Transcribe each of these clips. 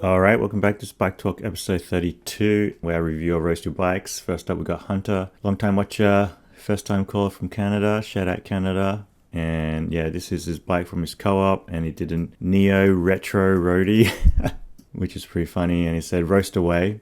Alright, welcome back to Bike Talk episode 32, where I review or roast your bikes. First up we got Hunter, long time watcher, first time caller from Canada, shout out Canada. And yeah, this is his bike from his co-op, and he did a Neo Retro Roadie, which is pretty funny, and he said roast away,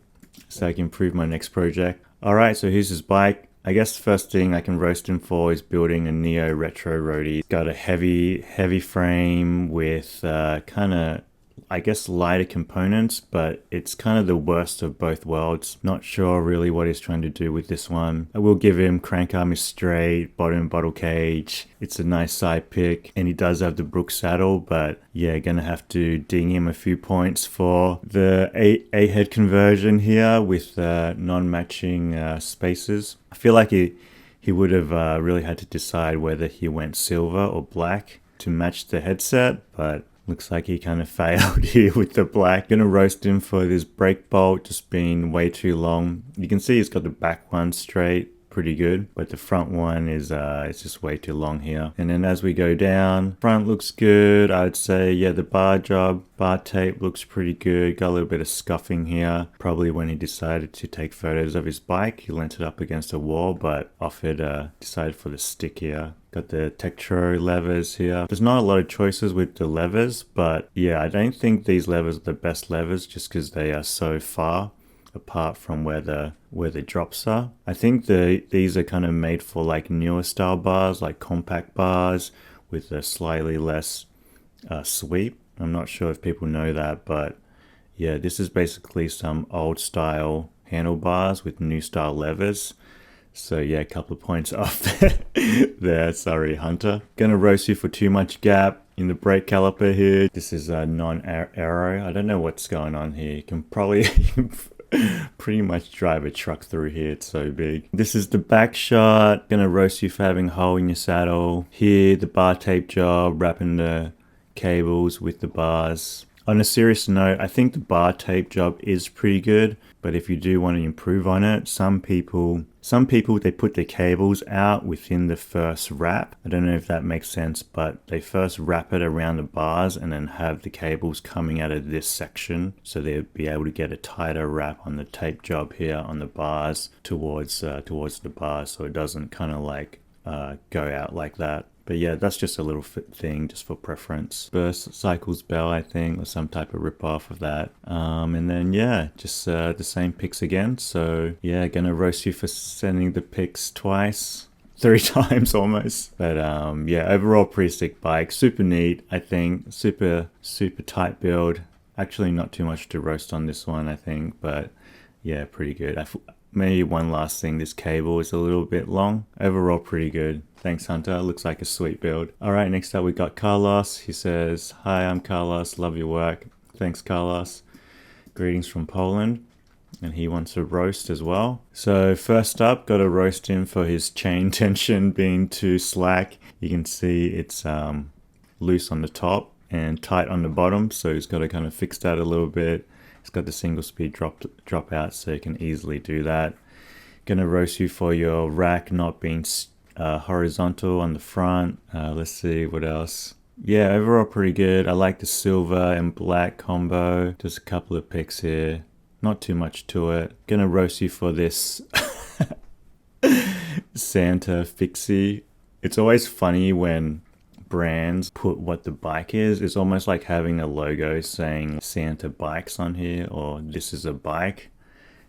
so I can improve my next project. Alright, so here's his bike. I guess the first thing I can roast him for is building a Neo Retro Roadie. It's got a heavy frame with kind of, I guess, lighter components, but it's kind of the worst of both worlds. Not sure really what he's trying to do with this one. I will give him crank arm is straight, bottom bottle cage. It's a nice side pick, and he does have the Brooks saddle, but yeah, gonna have to ding him a few points for the A head conversion here with non-matching spacers. I feel like he would have really had to decide whether he went silver or black to match the headset, but looks like he kind of failed here with the black. Gonna roast him for this brake bolt just being way too long. You can see he's got the back one straight, pretty good, but the front one is it's just way too long here. And then as we go down, front looks good. I'd say, yeah, the bar tape looks pretty good. Got a little bit of scuffing here, probably when he decided to take photos of his bike. He leant it up against a wall, but decided for the stick here. Got the Tektro levers here. There's not a lot of choices with the levers, but yeah, I don't think these levers are the best levers just because they are so far apart from where the drops are. I think these are kind of made for like newer style bars, like compact bars with a slightly less sweep. I'm not sure if people know that, but yeah, this is basically some old style handlebars with new style levers. So yeah, a couple of points off there. Sorry, Hunter. Gonna roast you for too much gap in the brake caliper here. This is a non-aero. I don't know what's going on here. You can probably pretty much drive a truck through here. It's so big. This is the back shot. Gonna roast you for having a hole in your saddle. Here, the bar tape job, wrapping the cables with the bars. On a serious note, I think the bar tape job is pretty good, but if you do want to improve on it, some people they put their cables out within the first wrap. I don't know if that makes sense, but they first wrap it around the bars and then have the cables coming out of this section, so they'll be able to get a tighter wrap on the tape job here on the bars towards the bars, so it doesn't kind of like go out like that. But yeah, that's just a little thing just for preference. Burst Cycles bell, I think, or some type of rip-off of that. And then yeah, just the same picks again. So yeah, gonna roast you for sending the picks twice. 3 times almost. But yeah, overall pretty sick bike. Super neat, I think. Super tight build. Actually not too much to roast on this one, I think. But yeah, pretty good. Maybe one last thing, this cable is a little bit long. Overall pretty good. Thanks, Hunter. Looks like a sweet build. Alright, next up we got Carlos. He says, "Hi, I'm Carlos. Love your work." Thanks, Carlos. Greetings from Poland. And he wants a roast as well. So first up, got to roast him for his chain tension being too slack. You can see it's loose on the top and tight on the bottom. So he's got to kind of fix that a little bit. It's got the single speed drop out, so you can easily do that. Gonna roast you for your rack not being horizontal on the front. Let's see what else. Yeah, overall pretty good. I like the silver and black combo. Just a couple of picks here. Not too much to it. Gonna roast you for this Santa fixie. It's always funny when brands put what the bike is. It's almost like having a logo saying Santa bikes on here, or this is a bike.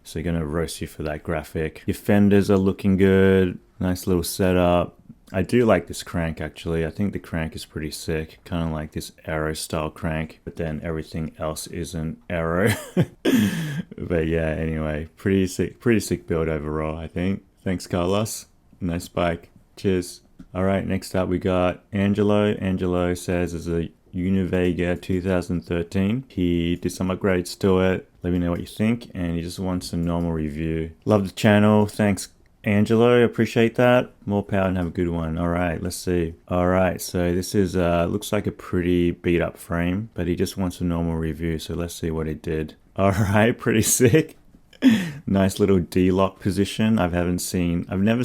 So you're gonna roast you for that graphic. Your fenders are looking good. Nice little setup. I do like this crank actually. I think the crank is pretty sick. Kind of like this aero style crank, but then everything else isn't aero. But yeah, anyway, pretty sick build overall, I think. Thanks, Carlos. Nice bike. Cheers. Alright, next up we got Angelo. Angelo says it's a Univega 2013. He did some upgrades to it. Let me know what you think, and he just wants a normal review. Love the channel. Thanks, Angelo. Appreciate that. More power and have a good one. Alright, let's see. Alright, so this is looks like a pretty beat up frame, but he just wants a normal review, so let's see what he did. Alright, pretty sick. Nice little D-lock position. I've never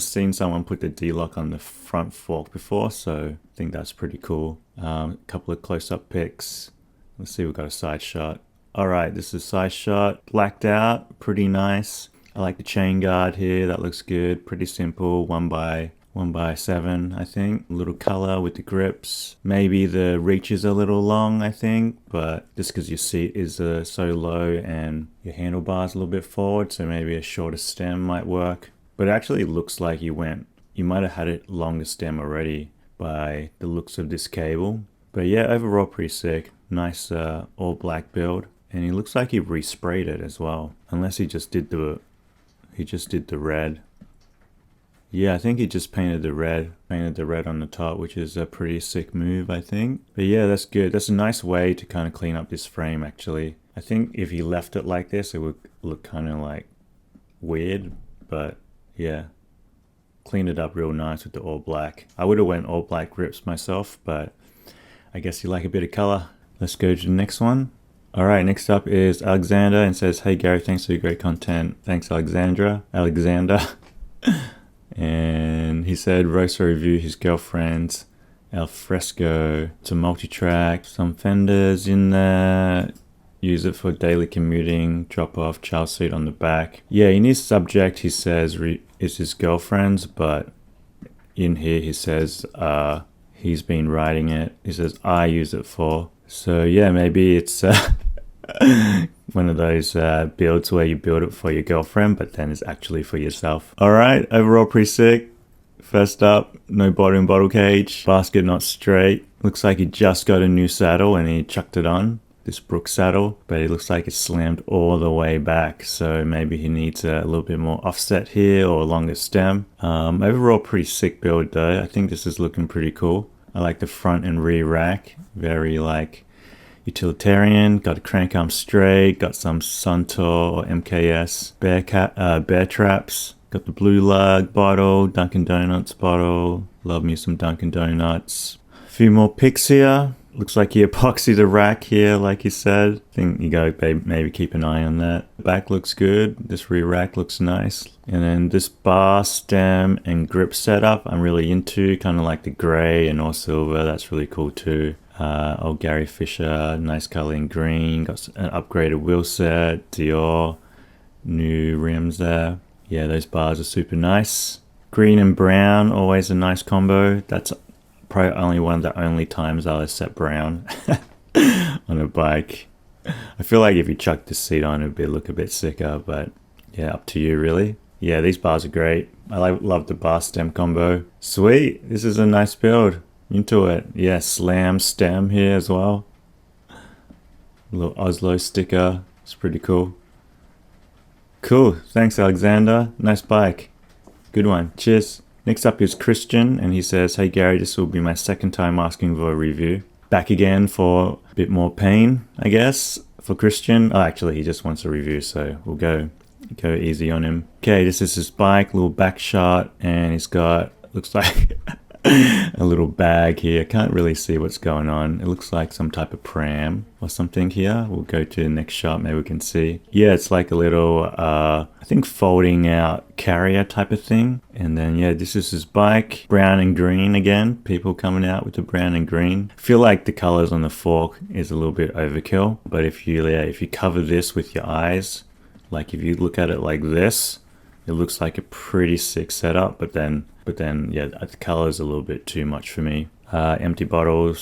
seen someone put the D-lock on the front fork before, so I think that's pretty cool. A couple of close-up pics. Let's see, we've got a side shot. Alright, this is side shot, blacked out, pretty nice. I like the chain guard here, that looks good, pretty simple, 1x7 I think. A little color with the grips. Maybe the reach is a little long I think, but just because your seat is so low and your handlebars a little bit forward, so maybe a shorter stem might work. But it actually looks like you might have had it longer stem already by the looks of this cable. But yeah, overall pretty sick. Nice all black build. And he looks like he resprayed it as well. Unless he just did the red. Yeah, I think he just painted the red on the top, which is a pretty sick move, I think. But yeah, that's good. That's a nice way to kind of clean up this frame, actually. I think if he left it like this, it would look kind of like weird. But yeah, cleaned it up real nice with the all black. I would have went all black grips myself, but I guess you like a bit of color. Let's go to the next one. Alright, next up is Alexander and says, "Hey Gary, thanks for your great content." Thanks Alexander. And he said, roast or review his girlfriend's Alfresco. It's a multi-track, some fenders in there. Use it for daily commuting, drop off, child seat on the back. Yeah, in his subject he says is his girlfriend's, but in here he says he's been riding it. He says I use it for. So yeah, maybe it's one of those builds where you build it for your girlfriend, but then it's actually for yourself. Alright, overall pretty sick. First up, no bottle cage. Basket not straight. Looks like he just got a new saddle and he chucked it on. This Brooks saddle, but it looks like it's slammed all the way back, so maybe he needs a little bit more offset here or a longer stem. Overall pretty sick build though. I think this is looking pretty cool. I like the front and rear rack, very like utilitarian. Got a crank arm straight, got some Suntour or MKS bear traps. Got the blue lug bottle, Dunkin' Donuts bottle. Love me some Dunkin' Donuts. A few more picks here. Looks like he epoxied the rack here, like he said. I think you gotta maybe keep an eye on that. The back looks good. This rear rack looks nice. And then this bar, stem, and grip setup I'm really into. Kind of like the gray and all silver. That's really cool too. Old Gary Fisher, nice color in green. Got an upgraded wheel set. Dior, new rims there. Yeah, those bars are super nice. Green and brown, always a nice combo. That's probably only one of the only times I'll set brown on a bike. I feel like if you chuck the seat on, it would look a bit sicker, but yeah, up to you really. Yeah, these bars are great. I love the bar stem combo. Sweet, this is a nice build. Into it. Yeah, slam stem here as well. A little Oslo sticker. It's pretty cool. Cool, thanks Alexander. Nice bike. Good one. Cheers. Next up is Christian, and he says, "Hey Gary, this will be my second time asking for a review. Back again for a bit more pain, I guess, for Christian." Oh, actually, he just wants a review, so we'll go easy on him. Okay, this is his bike, little back shot, and he's got, looks like a little bag here. Can't really see what's going on. It looks like some type of pram or something here. We'll go to the next shot, maybe we can see. Yeah, it's like a little, I think folding out carrier type of thing. And then, yeah, this is his bike. Brown and green again. People coming out with the brown and green. I feel like the colors on the fork is a little bit overkill. But if you cover this with your eyes, like if you look at it like this, it looks like a pretty sick setup, but then yeah, the color is a little bit too much for me. Empty bottle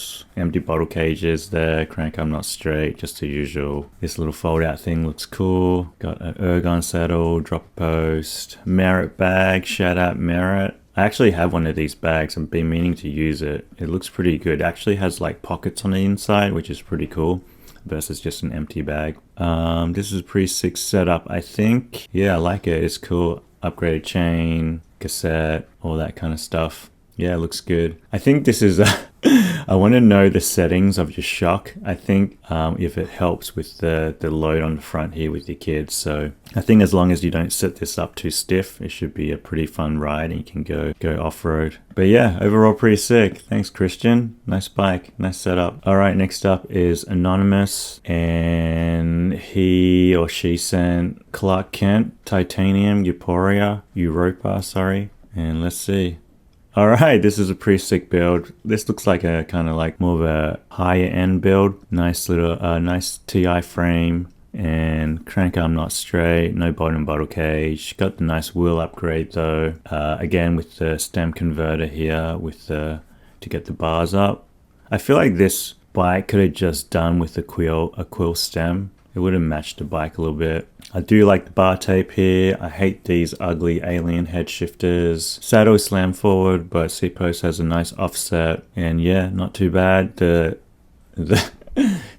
cages there, crank arm not straight, just the usual. This little fold out thing looks cool. Got an ergon saddle, drop post, Merit bag, shout out Merit. I actually have one of these bags. I've been meaning to use it. It looks pretty good. It actually has like pockets on the inside, which is pretty cool, versus just an empty bag. This is a pretty sick setup, I think. Yeah, I like it. It's cool. Upgraded chain, cassette, all that kind of stuff. Yeah, it looks good. I think this is I want to know the settings of your shock. I think if it helps with the load on the front here with your kids. So I think as long as you don't set this up too stiff, it should be a pretty fun ride and you can go off-road. But yeah, overall pretty sick. Thanks, Christian. Nice bike, nice setup. All right, next up is Anonymous, and he or she sent Clark Kent, Titanium, Europa, sorry. And let's see. All right, this is a pretty sick build. This looks like a kind of like more of a higher end build. Nice little, nice TI frame and crank arm not straight, no bottom bottle cage. Got the nice wheel upgrade though. Again with the stem converter here with the to get the bars up. I feel like this bike could have just done with a quill stem. It would have matched the bike a little bit. I do like the bar tape here. I hate these ugly alien head shifters. Saddle is slam forward, but seat post has a nice offset. And yeah, not too bad. The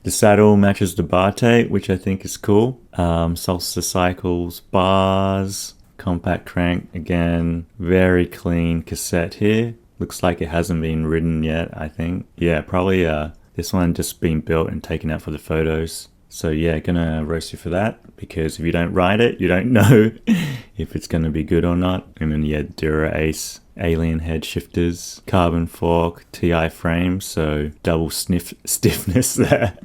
saddle matches the bar tape, which I think is cool. Salsa cycles, bars, compact crank. Again, very clean cassette here. Looks like it hasn't been ridden yet, I think. Yeah, probably this one just been built and taken out for the photos. So yeah, gonna roast you for that, because if you don't ride it, you don't know if it's gonna be good or not. And then yeah, Dura Ace, alien head shifters, carbon fork, TI frame, so double stiffness there.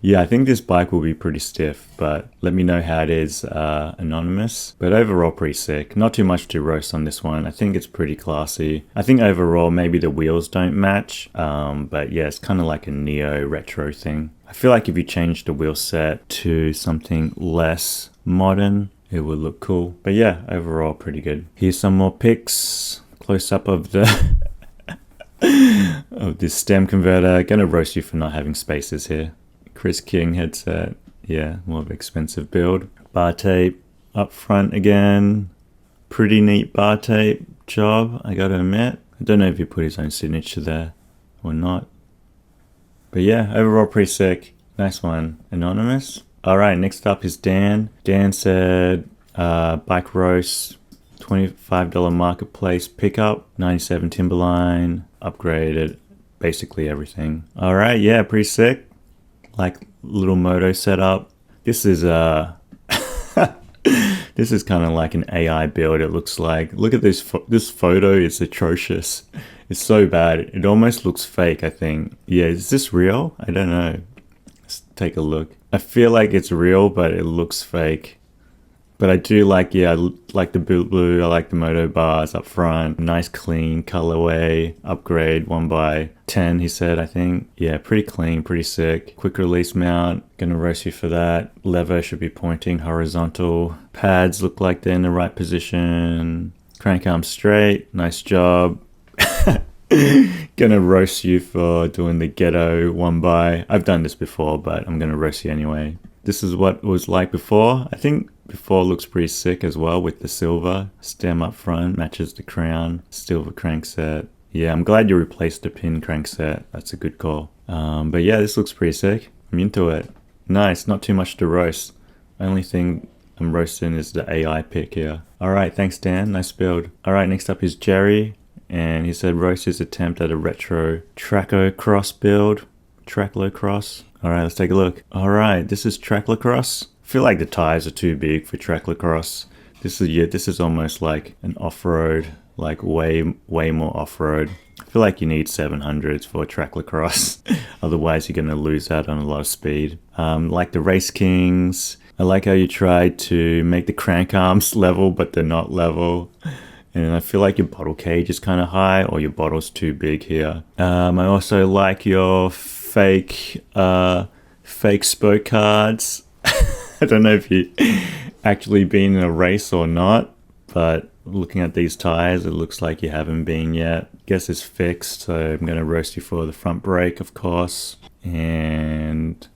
Yeah, I think this bike will be pretty stiff, but let me know how it is, Anonymous. But overall pretty sick. Not too much to roast on this one. I think it's pretty classy. I think overall maybe the wheels don't match, but yeah, it's kind of like a neo retro thing. I feel like if you change the wheel set to something less modern, it would look cool. But yeah, overall pretty good. Here's some more pics. Close up of the of this stem converter. Gonna roast you for not having spaces here. Chris King headset. Yeah, more of an expensive build. Bar tape up front again. Pretty neat bar tape job, I gotta admit. I don't know if he put his own signature there or not. But yeah, overall pretty sick. Nice one, Anonymous. Alright, next up is Dan. Dan said bike roast, $25 marketplace pickup, 97 Timberline, upgraded, basically everything. Alright, yeah, pretty sick. Like little moto setup. This is this is kind of like an AI build, it looks like. Look at this photo, it's atrocious. It's so bad. It almost looks fake, I think. Yeah, is this real? I don't know. Let's take a look. I feel like it's real, but it looks fake. But I do like, yeah, I like the blue. I like the moto bars up front. Nice clean colorway. Upgrade 1x10, he said, I think. Yeah, pretty clean, pretty sick. Quick release mount. Gonna roast you for that. Lever should be pointing horizontal. Pads look like they're in the right position. Crank arm straight. Nice job. Gonna roast you for doing the ghetto 1x. I've done this before, but I'm gonna roast you anyway. This is what it was like before. I think before looks pretty sick as well with the silver stem up front, matches the crown, silver crankset. Yeah, I'm glad you replaced the pin crankset. That's a good call. But yeah, this looks pretty sick. I'm into it. Nice, not too much to roast. Only thing I'm roasting is the AI pick here. Alright, thanks Dan, nice build. Alright, next up is Jerry. And he said roast his attempt at a retro Tracklocross build. Tracklocross. Alright, let's take a look. Alright, this is Tracklocross. I feel like the tires are too big for Tracklocross. This is almost like an off-road, like way more off-road. I feel like you need 700s for a Tracklocross. Otherwise you're gonna lose out on a lot of speed. Like the Race Kings. I like how you tried to make the crank arms level, but they're not level. And I feel like your bottle cage is kind of high, or your bottle's too big here. I also like your fake spoke cards. I don't know if you actually been in a race or not, but looking at these tires, it looks like you haven't been yet. Guess it's fixed, so I'm gonna roast you for the front brake, of course. And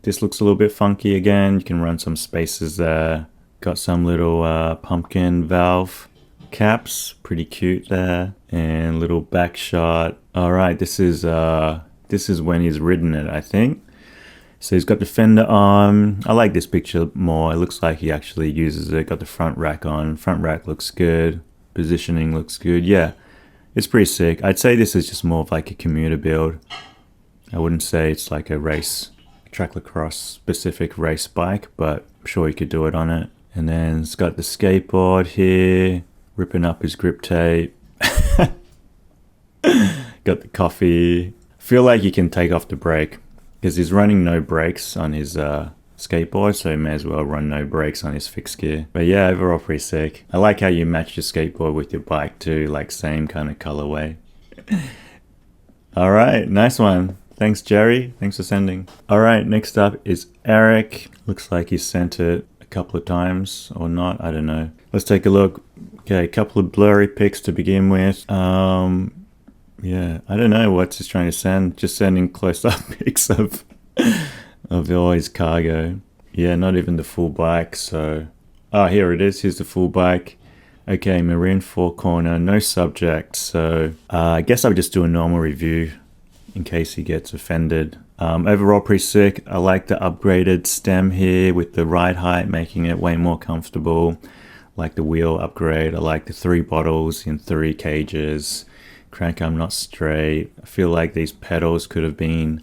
this looks a little bit funky again. You can run some spaces there. Got some little pumpkin valve caps, pretty cute there, and little back shot. All right, this is when he's ridden it, I think. So he's got the fender arm. I like this picture more. It looks like he actually uses it. Got the front rack on. Front rack looks good. Positioning looks good. Yeah, it's pretty sick. I'd say this is just more of like a commuter build. I wouldn't say it's like a race, Tracklocross specific race bike, but I'm sure you could do it on it. And then it's got the skateboard here. Ripping up his grip tape. Got the coffee. Feel like you can take off the brake because he's running no brakes on his skateboard, so may as well run no brakes on his fixed gear. But yeah, overall pretty sick. I like how you match your skateboard with your bike too, like same kind of colorway. All right, nice one. Thanks, Jerry. Thanks for sending. All right, next up is Eric. Looks like he sent it a couple of times or not. I don't know. Let's take a look. Okay, a couple of blurry pics to begin with. Yeah, I don't know what he's trying to send. Just sending close-up pics of all his cargo. Yeah, not even the full bike. So, here it is. Here's the full bike. Okay, marine four corner, no subject. So I guess I'll just do a normal review in case he gets offended. Overall pretty sick. I like the upgraded stem here with the ride height, making it way more comfortable. Like the wheel upgrade. I like the 3 bottles in 3 cages. Crank arm not straight. I feel like these pedals could have been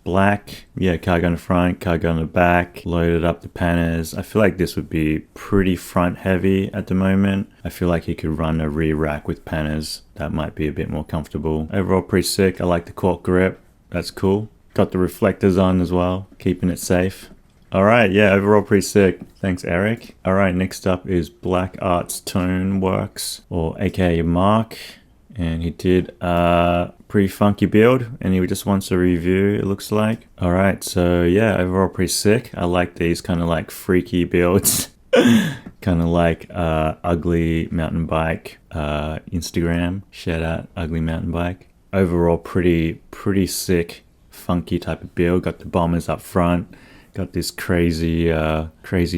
black. Yeah, cargo on the front, cargo on the back. Loaded up the panners. I feel like this would be pretty front heavy at the moment. I feel like he could run a rear rack with panners. That might be a bit more comfortable. Overall pretty sick. I like the cork grip. That's cool. Got the reflectors on as well, keeping it safe. Alright, yeah, overall pretty sick. Thanks, Eric. Alright, next up is Black Arts Tone Works, or aka Mark. And he did a pretty funky build, and he just wants a review, it looks like. Alright, so yeah, overall pretty sick. I like these kind of like freaky builds. Kind of like Ugly Mountain Bike Instagram. Shout out Ugly Mountain Bike. Overall pretty sick, funky type of build. Got the bombers up front. Got this crazy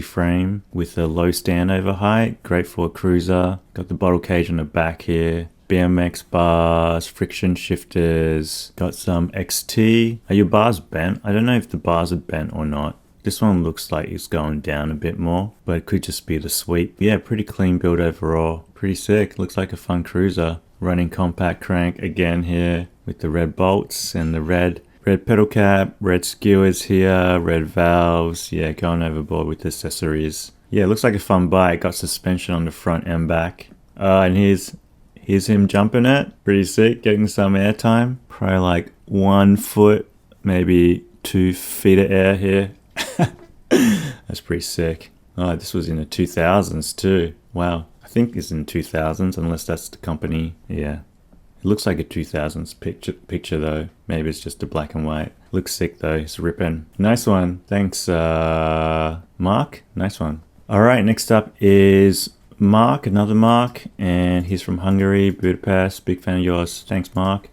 frame with a low standover height. Great for a cruiser. Got the bottle cage on the back here. BMX bars, friction shifters. Got some XT. Are your bars bent? I don't know if the bars are bent or not. This one looks like it's going down a bit more, but it could just be the sweep. Yeah, pretty clean build overall. Pretty sick. Looks like a fun cruiser. Running compact crank again here with the red bolts and the red pedal cap, red skewers here, red valves. Yeah, going overboard with accessories. Yeah, looks like a fun bike. Got suspension on the front and back. And here's him jumping it. Pretty sick. Getting some air time. Probably like 1 foot, maybe 2 feet of air here. That's pretty sick. Oh, this was in the 2000s too. Wow. I think it's in 2000s, unless that's the company. Yeah. It looks like a 2000s picture though. Maybe it's just a black and white. Looks sick though. It's ripping. Nice one. Thanks, Mark. Nice one. All right. Next up is Mark, another Mark, and he's from Hungary, Budapest. Big fan of yours. Thanks, Mark.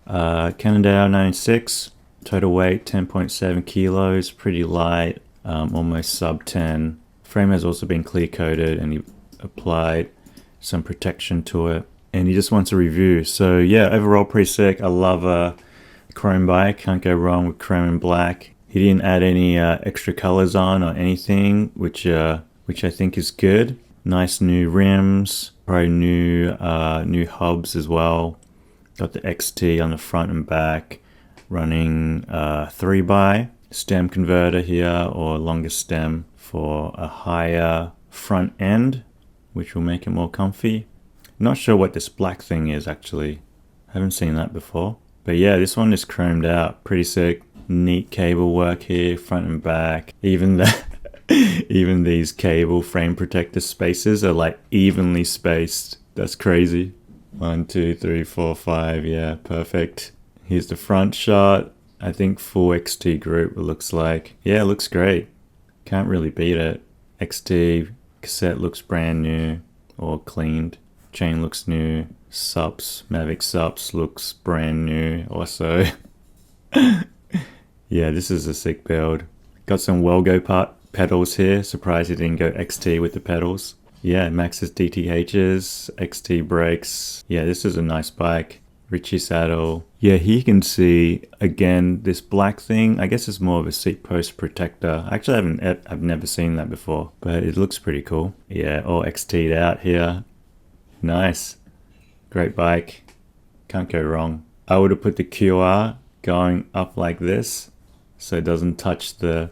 Cannondale 96. Total weight 10.7 kilos. Pretty light. Almost sub 10. Frame has also been clear coated, and he applied some protection to it. And he just wants a review. So yeah, overall pretty sick. I love a chrome bike. Can't go wrong with chrome and black. He didn't add any extra colors on or anything, which I think is good. Nice new rims, probably new hubs as well. Got the XT on the front and back. Running 3x stem converter here, or longer stem for a higher front end, which will make it more comfy. Not sure what this black thing is actually. Haven't seen that before. But yeah, this one is chromed out. Pretty sick. Neat cable work here, front and back. Even these cable frame protector spaces are like evenly spaced. That's crazy. 1, 2, 3, 4, 5. Yeah, perfect. Here's the front shot. I think full XT group it looks like. Yeah, it looks great. Can't really beat it. XT cassette looks brand new or cleaned. Chain looks new. Sups, Mavic Sups looks brand new also. Yeah, this is a sick build. Got some Welgo pedals here. Surprised he didn't go XT with the pedals. Yeah, Maxxis DTHs, XT brakes. Yeah, this is a nice bike. Ritchie saddle. Yeah, here you can see again this black thing. I guess it's more of a seat post protector. Actually, I've never seen that before, but it looks pretty cool. Yeah, all XT'd out here. Nice. Great bike. Can't go wrong. I would have put the QR going up like this so it doesn't touch the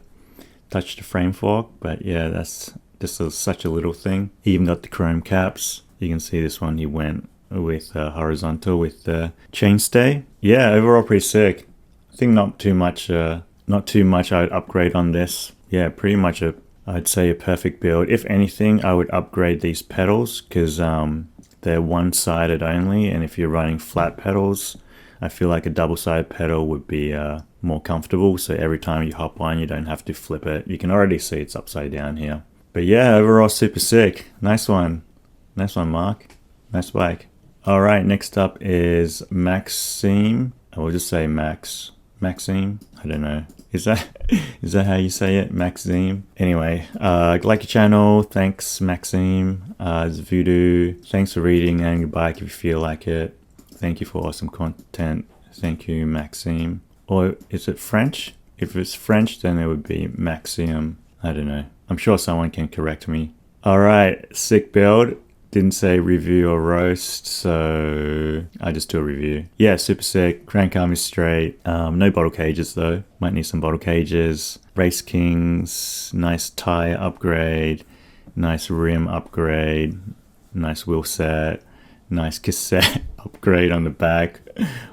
frame fork, but yeah, that's just such a little thing. He even got the chrome caps. You can see this one he went with horizontal with the chainstay. Yeah, overall pretty sick. I think not too much I'd upgrade on this. Yeah, pretty much I'd say a perfect build. If anything, I would upgrade these pedals because they're one-sided only, and if you're running flat pedals, I feel like a double-sided pedal would be more comfortable, so every time you hop on, you don't have to flip it. You can already see it's upside down here. But yeah, overall super sick. Nice one. Nice one, Mark. Nice bike. Alright, next up is Maxime. I will just say Maxime. I don't know. Is that how you say it? Maxime? Anyway, like your channel. Thanks, Maxime. It's Voodoo. Thanks for reading and your bike if you feel like it. Thank you for awesome content. Thank you, Maxime. Or is it French? If it's French, then it would be Maxime. I don't know. I'm sure someone can correct me. Alright, sick build. Didn't say review or roast, so I just do a review. Yeah, super sick. Crank arm is straight. No bottle cages though. Might need some bottle cages. Race Kings. Nice tire upgrade. Nice rim upgrade. Nice wheel set. Nice cassette upgrade on the back.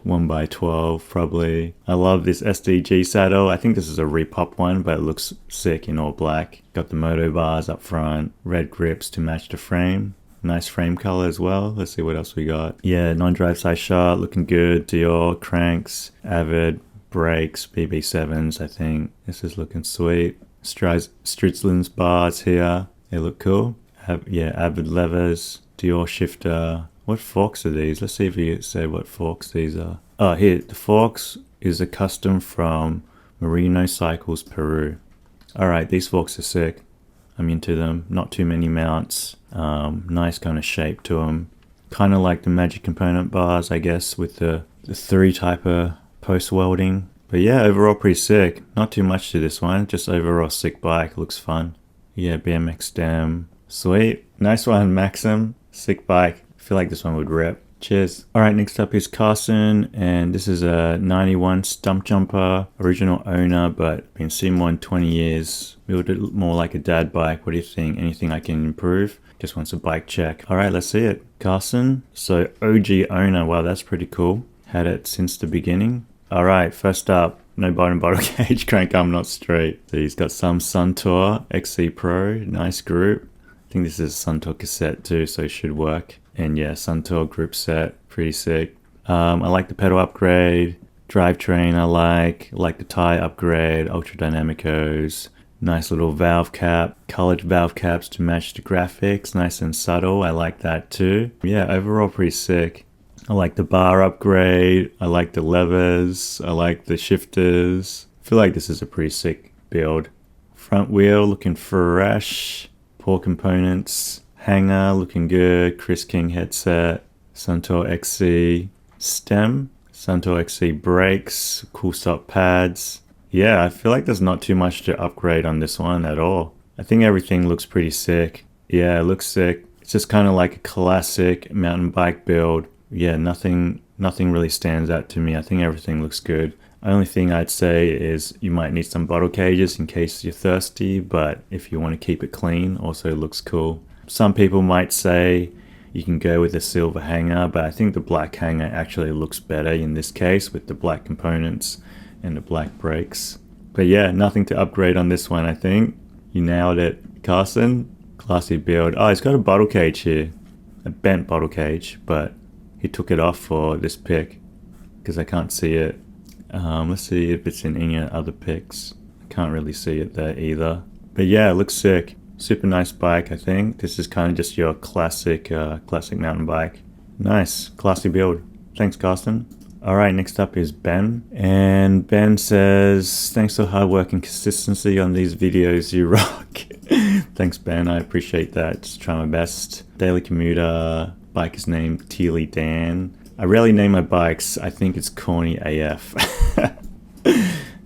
1x12 probably. I love this SDG saddle. I think this is a repop one, but it looks sick in all black. Got the moto bars up front. Red grips to match the frame. Nice frame color as well. Let's see what else we got. Yeah, non-drive side shot, looking good. Dior, cranks, Avid, brakes, BB7s, I think. This is looking sweet. Stritzlin's bars here. They look cool. Yeah, Avid levers, Dior shifter. What forks are these? Let's see if you say what forks these are. Oh, here, the forks is a custom from Merino Cycles, Peru. Alright, these forks are sick. I'm into them. Not too many mounts. Nice kind of shape to them. Kind of like the Magic Component bars, I guess, with the 3 type of post welding. But yeah, overall pretty sick. Not too much to this one. Just overall sick bike. Looks fun. Yeah, BMX stem. Sweet. Nice one, Maxim. Sick bike. I feel like this one would rip. Cheers. Alright, next up is Carson, and this is a 91 stump jumper, original owner, but been seen one 20 years. Build it more like a dad bike. What do you think? Anything I can improve? Just wants a bike check. Alright, let's see it. Carson, so OG owner. Wow, that's pretty cool. Had it since the beginning. Alright, first up, no bottom bottle cage, crank arm not straight. So he's got some Suntour XC Pro, nice group. I think this is a Suntour cassette too, so it should work. And yeah, Suntour group set, pretty sick. I like the pedal upgrade, drivetrain I like the tire upgrade, ultra dynamicos, nice little valve cap, colored valve caps to match the graphics, nice and subtle, I like that too. Yeah, overall pretty sick. I like the bar upgrade, I like the levers, I like the shifters. I feel like this is a pretty sick build. Front wheel looking fresh, poor components. Hanger looking good. Chris King headset. Suntour XC stem. Suntour XC brakes. Cool stop pads. Yeah, I feel like there's not too much to upgrade on this one at all. I think everything looks pretty sick. Yeah, it looks sick. It's just kind of like a classic mountain bike build. Yeah, nothing really stands out to me. I think everything looks good. The only thing I'd say is you might need some bottle cages in case you're thirsty, but if you want to keep it clean, also looks cool. Some people might say you can go with a silver hanger, but I think the black hanger actually looks better in this case with the black components and the black brakes. But yeah, nothing to upgrade on this one, I think. You nailed it, Carson. Classy build. Oh, it's got a bottle cage here. A bent bottle cage, but he took it off for this pic because I can't see it. Let's see if it's in any other pics. I can't really see it there either. But yeah, it looks sick. Super nice bike, I think. This is kind of just your classic mountain bike. Nice, classy build. Thanks, Carsten. Alright, next up is Ben. And Ben says, thanks for hard work and consistency on these videos, you rock. Thanks, Ben, I appreciate that. Just try my best. Daily commuter, bike is named Teely Dan. I rarely name my bikes. I think it's corny AF.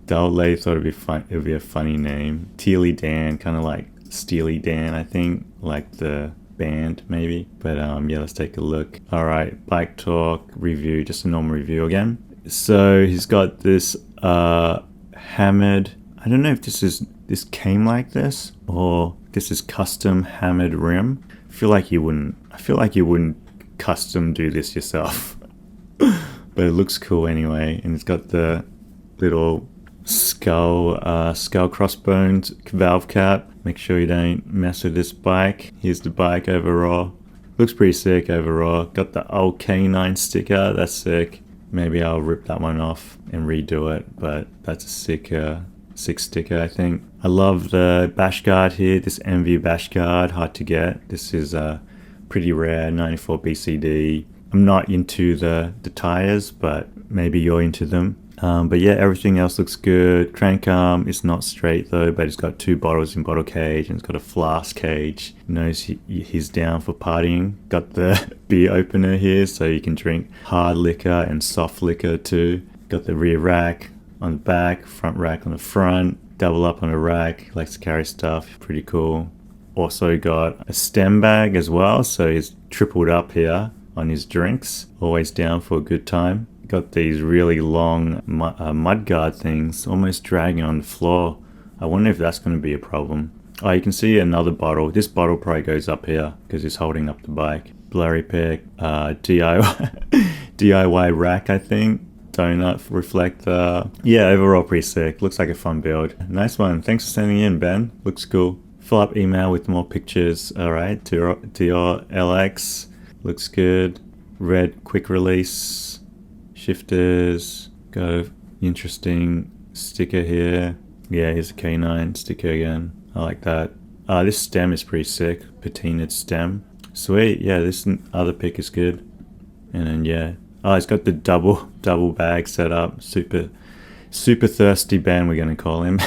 The old lady thought it'd be fun. It would be a funny name. Teely Dan, kind of like Steely Dan, I think, like the band maybe. But yeah, let's take a look. Alright, bike talk review, just a normal review again. So he's got this hammered, I don't know if this came like this or this is custom hammered rim. I feel like you wouldn't custom do this yourself. But it looks cool anyway, and it's got the little skull crossbones valve cap. Make sure you don't mess with this bike. Here's the bike overall. Looks pretty sick overall. Got the old K9 sticker. That's sick. Maybe I'll rip that one off and redo it, but that's a sick sticker, I think. I love the bash guard here. This MV bash guard, hard to get. This is pretty rare, 94 BCD. I'm not into the tires, but maybe you're into them. But yeah, everything else looks good. Crank arm is not straight though, but it's got 2 bottles in bottle cage and it's got a flask cage. Knows he's down for partying. Got the beer opener here so you can drink hard liquor and soft liquor too. Got the rear rack on the back, front rack on the front, double up on the rack. Likes to carry stuff, pretty cool. Also got a stem bag as well, so he's tripled up here on his drinks. Always down for a good time. Got these really long mud guard things, almost dragging on the floor. I wonder if that's going to be a problem. Oh, you can see another bottle. This bottle probably goes up here because he's holding up the bike. Blurry pick, DIY rack, I think. Donut reflector. Yeah, overall pretty sick. Looks like a fun build. Nice one. Thanks for sending in, Ben. Looks cool. Follow up email with more pictures. Alright, to your LX. Looks good. Red quick release. Shifters. Got an interesting sticker here. Yeah, here's a K9 sticker again. I like that. This stem is pretty sick. Patinaed stem. Sweet. Yeah, this other pick is good. And then yeah. Oh, it's got the double bag set up. Super thirsty Ben, we're gonna call him.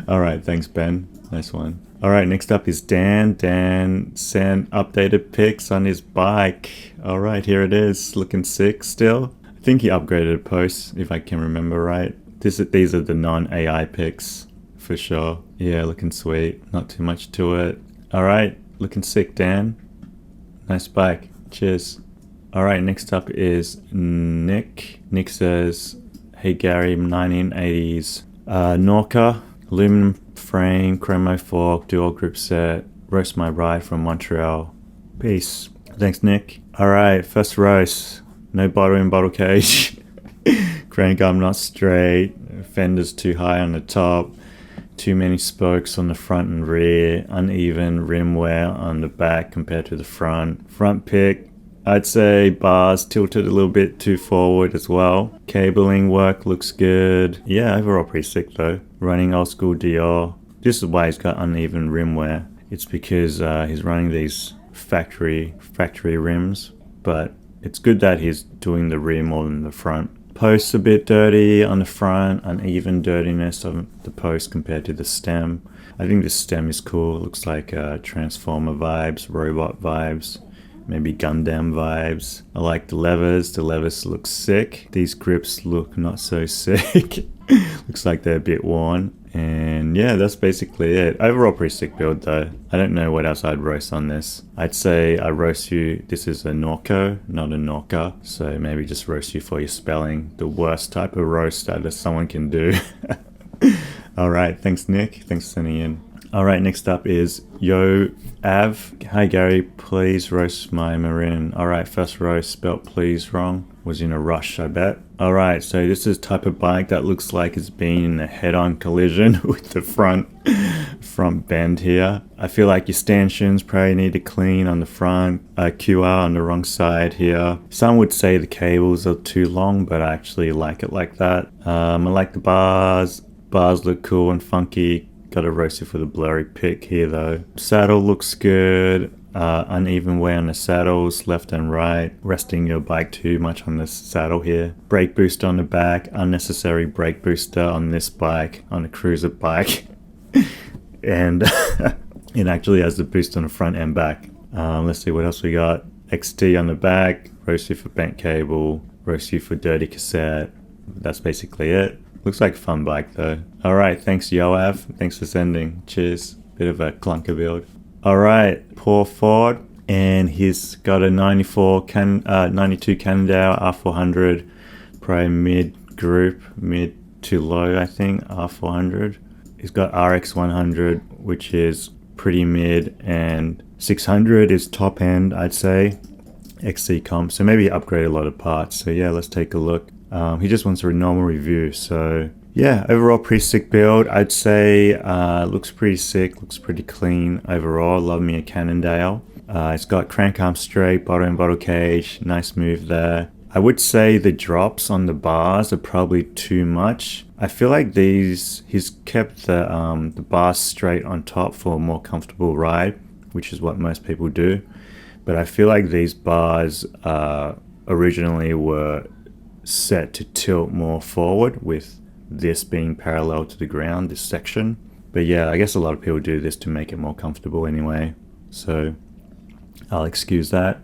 Alright, thanks Ben. Nice one. Alright, next up is Dan. Dan sent updated pics on his bike. Alright, here it is. Looking sick still. I think he upgraded posts, if I can remember right. These are the non-AI pics, for sure. Yeah, looking sweet. Not too much to it. Alright, looking sick, Dan. Nice bike. Cheers. Alright, next up is Nick. Nick says, hey Gary, 1980s Norca, aluminum frame, chromo fork, dual grip set, roast my ride from Montreal. Peace. Thanks, Nick. Alright, first roast. No bottle in bottle cage. Crank arm not straight. Fenders too high on the top. Too many spokes on the front and rear. Uneven rim wear on the back compared to the front. Front pick. I'd say bars tilted a little bit too forward as well. Cabling work looks good. Yeah, overall pretty sick though. Running old school Dior. This is why he's got uneven rim wear. It's because he's running these factory rims, but it's good that he's doing the rear more than the front. Posts a bit dirty on the front, uneven dirtiness of the post compared to the stem. I think the stem is cool. It looks like Transformer vibes, robot vibes. Maybe Gundam vibes. I like the levers. The levers look sick. These grips look not so sick. Looks like they're a bit worn. And yeah, that's basically it. Overall pretty sick build though. I don't know what else I'd roast on this. I'd say I roast you. This is a Norco, not a Norca. So maybe just roast you for your spelling. The worst type of roast that someone can do. Alright, thanks Nick. Thanks for sending in. Alright, next up is Yo Av. Hi Gary, please roast my Marin. Alright, first roast spelt please wrong. Was in a rush, I bet. Alright, so this is type of bike that looks like it's been in a head-on collision with the front bend here. I feel like your stanchions probably need to clean on the front. QR on the wrong side here. Some would say the cables are too long, but I actually like it like that. I like the bars. Bars look cool and funky. Got a roasted for the blurry pick here though. Saddle looks good. Uneven wear on the saddles, left and right. Resting your bike too much on this saddle here. Brake booster on the back. Unnecessary brake booster on this bike, on a cruiser bike. And it actually has the boost on the front and back. Let's see what else we got. XT on the back. Roasted for bent cable. Roasted for dirty cassette. That's basically it. Looks like a fun bike though. Alright, thanks Yoav. Thanks for sending. Cheers. Bit of a clunker build. Alright, Paul Ford. And he's got a 92 Cannondale R400. Probably mid group, mid to low I think, R400. He's got RX100, which is pretty mid, and 600 is top end I'd say. XC comp, so maybe upgrade a lot of parts. So yeah, let's take a look. He just wants a normal review. So yeah, overall pretty sick build. I'd say looks pretty sick, looks pretty clean overall. Love me a Cannondale. It's got crank arm straight, bottle and bottle cage, nice move there. I would say the drops on the bars are probably too much. I feel like he's kept the bars straight on top for a more comfortable ride, which is what most people do. But I feel like these bars originally were set to tilt more forward, with this being parallel to the ground, this section. But yeah, I guess a lot of people do this to make it more comfortable anyway. So I'll excuse that.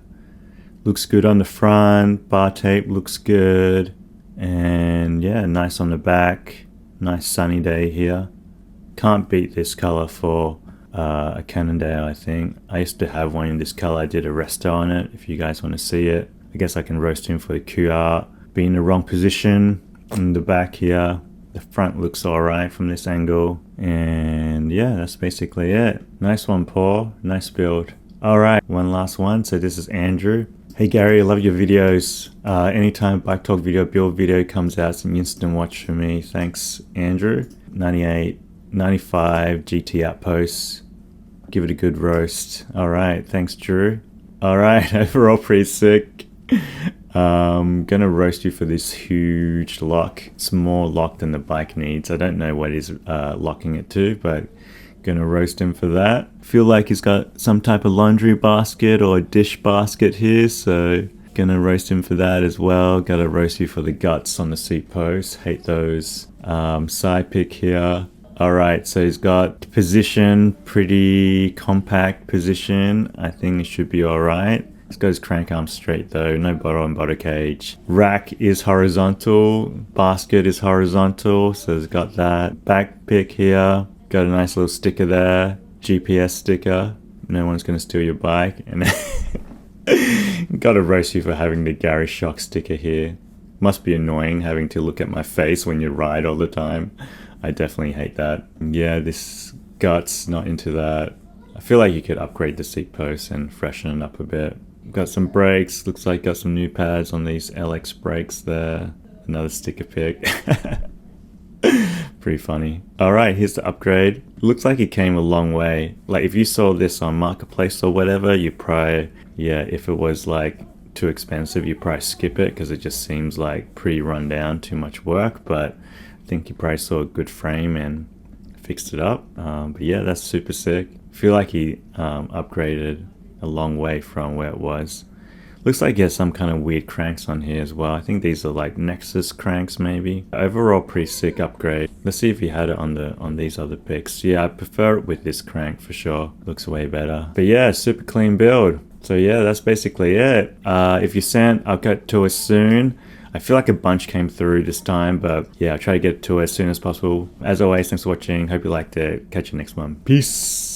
Looks good on the front, bar tape looks good. And yeah, nice on the back. Nice sunny day here. Can't beat this color for a Cannondale, I think. I used to have one in this color. I did a resto on it, if you guys want to see it. I guess I can roast him for the QR. Be in the wrong position in the back here. The front looks alright from this angle. And yeah, that's basically it. Nice one, Paul. Nice build. Alright, one last one. So this is Andrew. Hey Gary, I love your videos. Anytime Bike Talk video, build video comes out, it's an instant watch for me. Thanks, Andrew. 98, 95 GT outposts. Give it a good roast. Alright, thanks Drew. Alright, overall pretty sick. Gonna roast you for this huge lock. It's more lock than the bike needs. I don't know what he's locking it to, but gonna roast him for that. Feel like he's got some type of laundry basket or dish basket here, so gonna roast him for that as well. Gotta roast you for the guts on the seat post. Hate those. Side pick here. Alright, so he's got position, pretty compact position. I think it should be alright. He's got his crank arm straight though, no bottle and bottle cage. Rack is horizontal, basket is horizontal, so it's got that. Back pick here, got a nice little sticker there, GPS sticker. No one's gonna steal your bike. And gotta roast you for having the Gary Shock sticker here. Must be annoying having to look at my face when you ride all the time. I definitely hate that. Yeah, this guts, not into that. I feel like you could upgrade the seat post and freshen it up a bit. Got some brakes, looks like got some new pads on these LX brakes there. Another sticker pick. Pretty funny. Alright, here's the upgrade. Looks like it came a long way. Like if you saw this on Marketplace or whatever, you probably, yeah, if it was like too expensive, you probably skip it because it just seems like pretty run down, too much work. But I think you probably saw a good frame and fixed it up. But yeah, that's super sick. I feel like he upgraded a long way from where it was. Looks like he has some kind of weird cranks on here as well. I think these are like Nexus cranks maybe. Overall pretty sick upgrade. Let's see if he had it on these other picks. Yeah, I prefer it with this crank for sure. Looks way better. But yeah, super clean build. So yeah, that's basically it. If you sent, I'll get to it soon. I feel like a bunch came through this time, but yeah, I'll try to get to it as soon as possible. As always, thanks for watching. Hope you liked it. Catch you next one. Peace.